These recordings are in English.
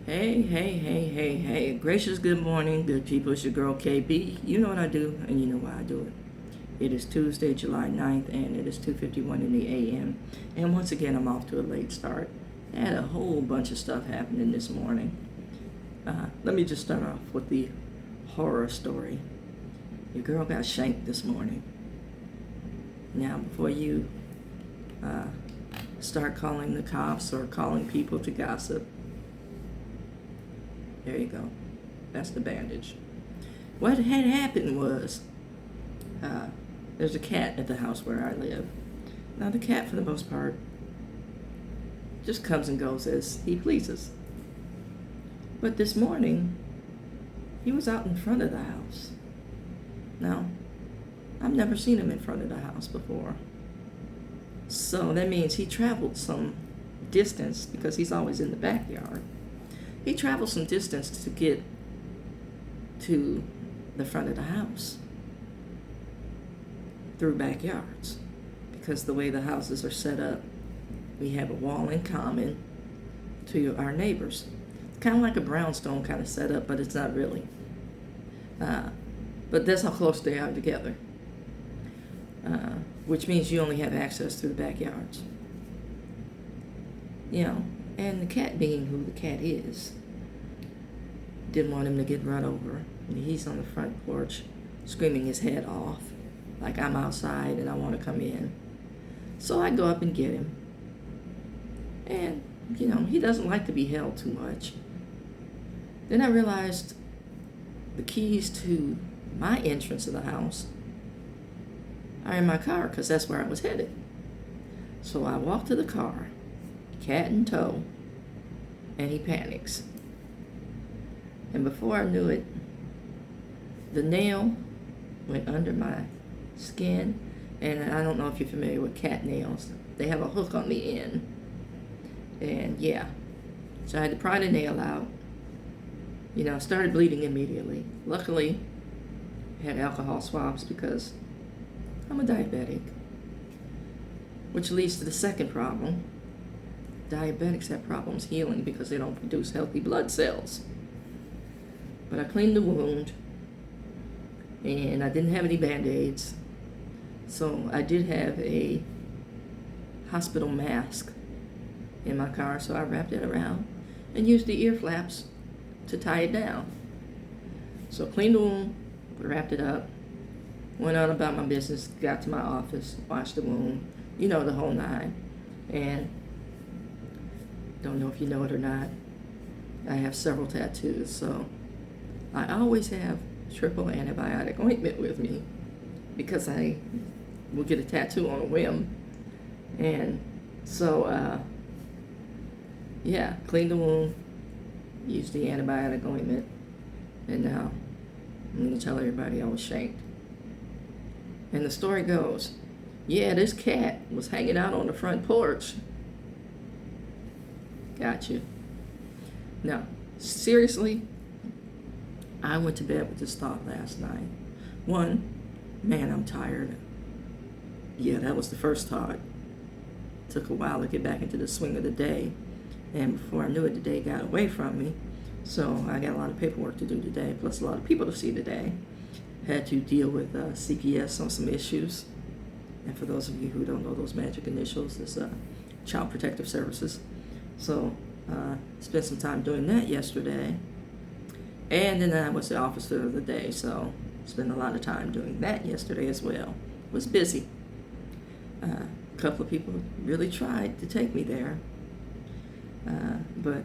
Hey, hey, hey, hey, hey. Gracious good morning, good people. It's your girl KB. You know what I do, and you know why I do it. It is Tuesday, July 9th, and it is 2:51 in the a.m. And once again, I'm off to a late start. I had a whole bunch of stuff happening this morning. Let me just start off with the horror story. Your girl got shanked this morning. Now, before you start calling the cops or calling people to gossip, there you go. That's the bandage. What had happened was there's a cat at the house where I live. Now, the cat, for the most part, just comes and goes as he pleases. But this morning, he was out in front of the house. Now, I've never seen him in front of the house before. So that means he traveled some distance because he's always in the backyard. He traveled some distance to get to the front of the house through backyards, because the way the houses are set up, we have a wall in common to our neighbors. Kind of like a brownstone kind of setup, but it's not really. But that's how close they are together, which means you only have access through the backyards. And the cat, being who the cat is, didn't want him to get run over. He's on the front porch screaming his head off like I'm outside and I want to come in. So I go up and get him. And, he doesn't like to be held too much. Then I realized the keys to my entrance of the house are in my car, because that's where I was headed. So I walk to the car, cat in tow, and he panics. And before I knew it, the nail went under my skin. And I don't know if you're familiar with cat nails. They have a hook on the end. And yeah, so I had to pry the nail out. I started bleeding immediately. Luckily, I had alcohol swabs because I'm a diabetic. Which leads to the second problem. Diabetics have problems healing because they don't produce healthy blood cells. But I cleaned the wound, and I didn't have any Band-Aids. So I did have a hospital mask in my car, so I wrapped it around and used the ear flaps to tie it down. So cleaned the wound, wrapped it up, went on about my business, got to my office, washed the wound, the whole nine. And don't know if you know it or not, I have several tattoos, so I always have triple antibiotic ointment with me because I will get a tattoo on a whim. And so, cleaned the wound, used the antibiotic ointment, and now I'm going to tell everybody I was shanked. And the story goes, this cat was hanging out on the front porch. Got you. Now, seriously, I went to bed with this thought last night. One, man, I'm tired. Yeah, that was the first thought. Took a while to get back into the swing of the day. And before I knew it, the day got away from me. So I got a lot of paperwork to do today, plus a lot of people to see today. Had to deal with CPS on some issues. And for those of you who don't know those magic initials, it's Child Protective Services. So spent some time doing that yesterday. And then I was the officer of the day, so spent a lot of time doing that yesterday as well. Was busy. A couple of people really tried to take me there. But,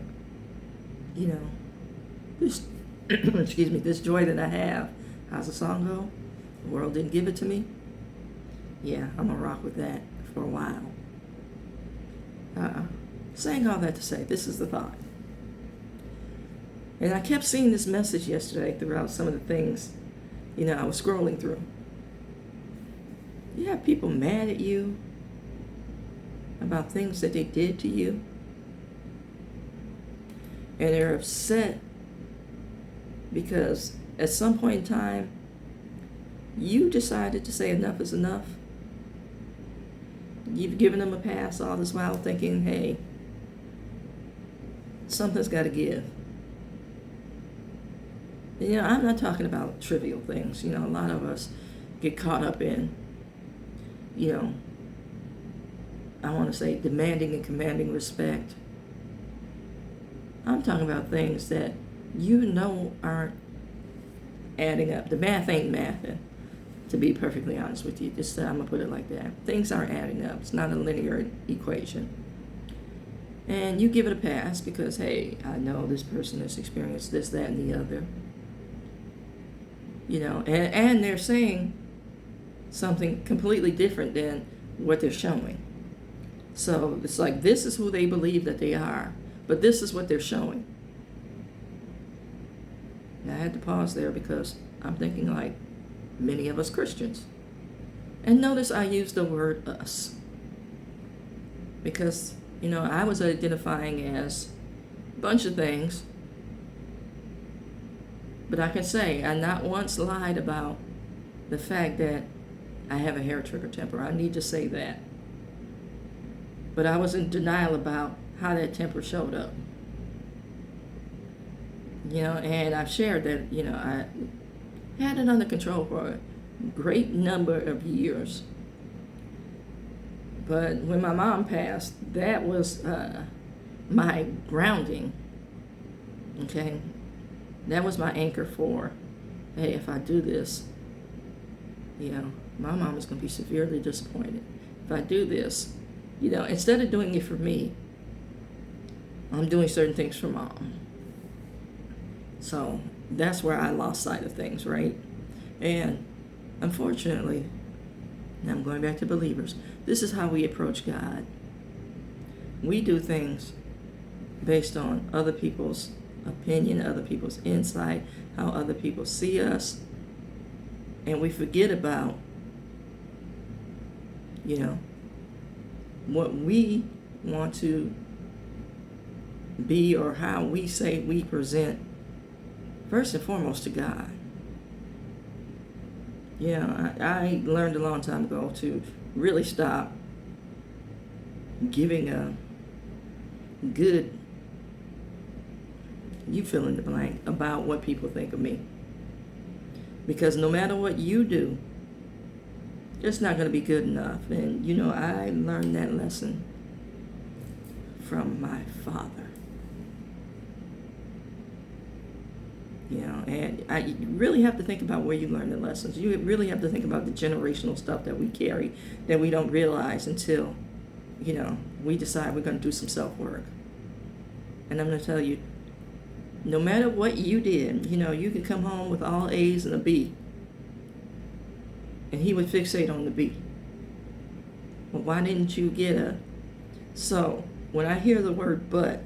this, this joy that I have, how's the song go? The world didn't give it to me. Yeah, I'm going to rock with that for a while. Saying all that to say, this is the thought. And I kept seeing this message yesterday throughout some of the things, I was scrolling through. You have people mad at you about things that they did to you. And they're upset because at some point in time, you decided to say enough is enough. You've given them a pass all this while thinking, hey, something's got to give. I'm not talking about trivial things. A lot of us get caught up in, you know, I want to say demanding and commanding respect. I'm talking about things that aren't adding up. The math ain't mathing, to be perfectly honest with you. Just I'm going to put it like that. Things aren't adding up. It's not a linear equation. And you give it a pass because, hey, I know this person has experienced this, that, and the other. And they're saying something completely different than what they're showing. So it's like this is who they believe that they are, but this is what they're showing. Now, I had to pause there because I'm thinking like many of us Christians. And notice I use the word us. Because, I was identifying as a bunch of things. But I can say I not once lied about the fact that I have a hair trigger temper. I need to say that. But I was in denial about how that temper showed up. And I've shared that, I had it under control for a great number of years. But when my mom passed, that was my grounding. Okay? That was my anchor for, hey, if I do this, my mom is going to be severely disappointed. If I do this, instead of doing it for me, I'm doing certain things for mom. So that's where I lost sight of things, right? And unfortunately, now I'm going back to believers, this is how we approach God. We do things based on other people's opinion, other people's insight, how other people see us, and we forget about, what we want to be or how we say we present first and foremost to God. I learned a long time ago to really stop giving a good, you fill in the blank, about what people think of me. Because no matter what you do, it's not going to be good enough. And, I learned that lesson from my father. And you really have to think about where you learn the lessons. You really have to think about the generational stuff that we carry that we don't realize until, we decide we're going to do some self-work. And I'm going to tell you, no matter what you did, you could come home with all A's and a B. And he would fixate on the B. Well, why didn't you get a? So when I hear the word but,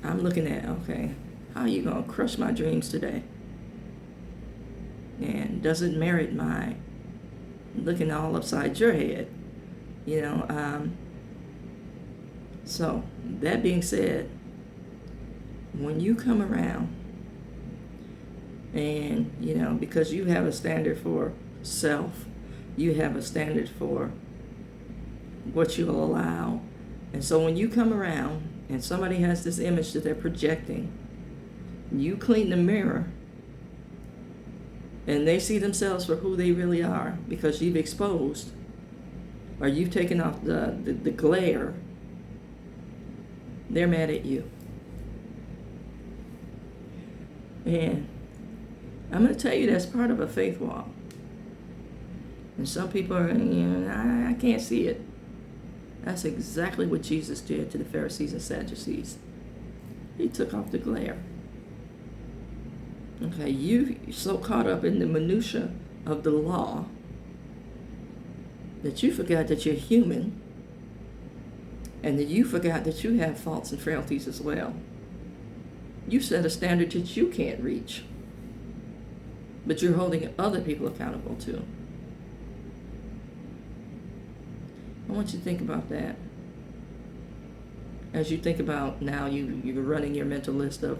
I'm looking at, okay, how are you going to crush my dreams today? And does it merit my looking all upside your head? So that being said, when you come around and, because you have a standard for self, you have a standard for what you'll allow. And so when you come around and somebody has this image that they're projecting, you clean the mirror and they see themselves for who they really are because you've exposed or you've taken off the glare, they're mad at you. And I'm going to tell you that's part of a faith walk. And some people are, I can't see it. That's exactly what Jesus did to the Pharisees and Sadducees. He took off the glare. Okay, you so caught up in the minutia of the law that you forgot that you're human and that you forgot that you have faults and frailties as well. You set a standard that you can't reach, but you're holding other people accountable to. I want you to think about that. As you think about now, you're running your mental list of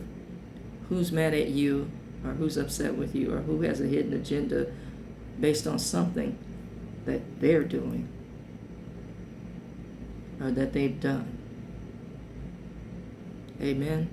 who's mad at you or who's upset with you or who has a hidden agenda based on something that they're doing or that they've done. Amen.